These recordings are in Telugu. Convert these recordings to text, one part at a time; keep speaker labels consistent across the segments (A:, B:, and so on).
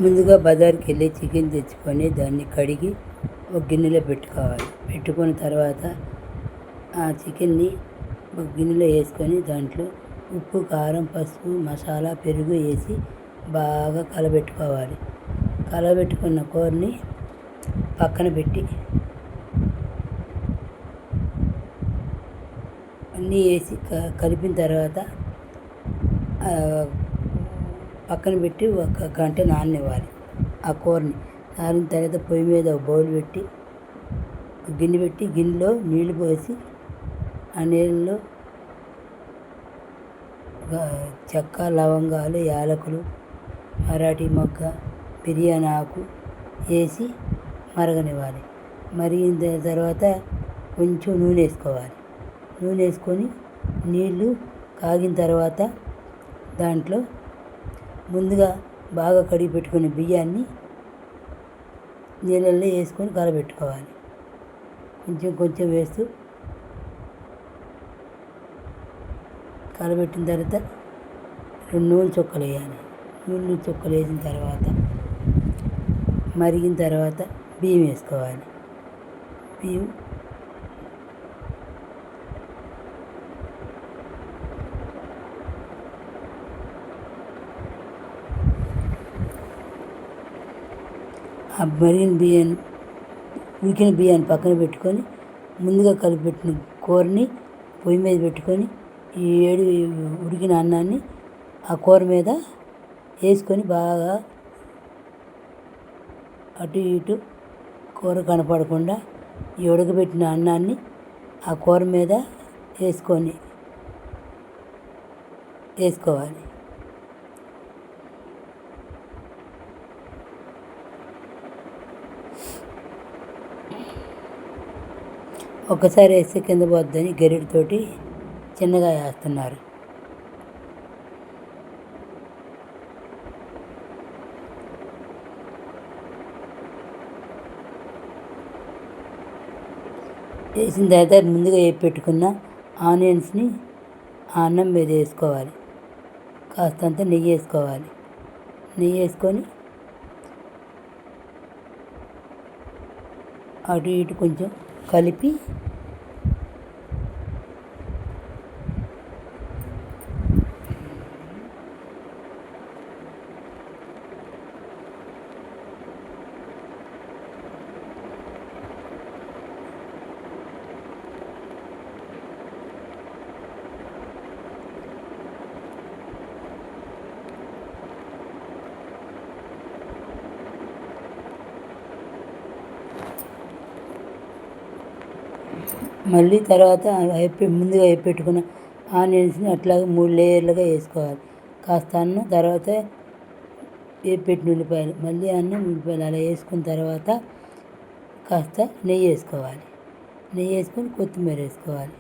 A: ముందుగా బజార్కి వెళ్ళి చికెన్ తెచ్చుకొని దాన్ని కడిగి ఒక గిన్నెలో పెట్టుకోవాలి. పెట్టుకున్న తర్వాత ఆ చికెన్ని ఒక గిన్నెలో వేసుకొని దాంట్లో ఉప్పు, కారం, పసుపు, మసాలా, పెరుగు వేసి బాగా కలబెట్టుకోవాలి. కలబెట్టుకున్న కూరని పక్కన పెట్టి అన్నీ వేసి కలిపిన తర్వాత పక్కన పెట్టి ఒక గంట నాననివ్వాలి ఆ కూరని. నానిన తర్వాత పొయ్యి మీద ఒక బౌల్ పెట్టి గిన్నె పెట్టి గిన్నెలో నీళ్లు పోసి ఆ నీళ్ళలో చెక్క, లవంగాలు, యాలకులు, మరాఠీ మొగ్గ, బిర్యానీ ఆకు వేసి మరగనివ్వాలి. మరిగిన తర్వాత కొంచెం నూనె వేసుకోవాలి. నూనె వేసుకొని నీళ్ళు కాగిన తర్వాత దాంట్లో ముందుగా బాగా కడిగి పెట్టుకున్న బియ్యాన్ని నీళ్ళల్లో వేసుకొని కలబెట్టుకోవాలి. కొంచెం కొంచెం వేస్తూ కలబెట్టిన తర్వాత 2 నూనె చుక్కలు వేయాలి. నూనె చుక్కలు వేసిన తర్వాత మరిగిన తర్వాత బియ్యం వేసుకోవాలి. బియ్యం ఆ ఉడికిన బియ్యాన్ని పక్కన పెట్టుకొని ముందుగా కలిపెట్టిన కూరని పొయ్యి మీద పెట్టుకొని ఈ ఉడికిన అన్నాన్ని ఆ కూర మీద వేసుకొని బాగా అటు ఇటు కూర కనపడకుండా ఈ ఉడకబెట్టిన అన్నాన్ని ఆ కూర మీద వేసుకోవాలి. ఒక్కసారి వేస్తే కింద పోద్దని గరిటతోటి చిన్నగా వేస్తున్నారు. వేసిన తర్వాత ముందుగా వేసి పెట్టుకున్న ఆనియన్స్ని ఆ అన్నం మీద వేసుకోవాలి. కాస్తంత నెయ్యి వేసుకోవాలి. నెయ్యి వేసుకొని అటు ఇటు కొంచెం కలిపి మళ్ళీ తర్వాత ముందుగా వేసి పెట్టుకున్న ఆనియన్స్ని అట్లాగే 3 లేయర్లుగా వేసుకోవాలి. కాస్త అన్నం, తర్వాత వేసి పెట్టిన ఉల్లిపాయలు, మళ్ళీ అన్నం, ఉల్లిపాయలు అలా వేసుకున్న తర్వాత కాస్త నెయ్యి వేసుకోవాలి. నెయ్యి వేసుకొని కొత్తిమీర వేసుకోవాలి.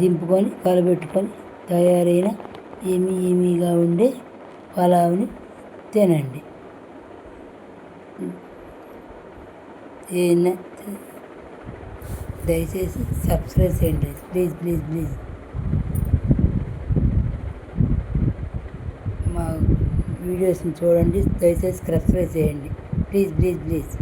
A: దింపుకొని కలబెట్టుకొని తయారైన యమ్మీగా ఉండే పలావ్ని తినండి. దయచేసి సబ్స్క్రైబ్ చేయండి. ప్లీజ్ మా వీడియోస్ని చూడండి. దయచేసి సబ్స్క్రైబ్ చేయండి. ప్లీజ్.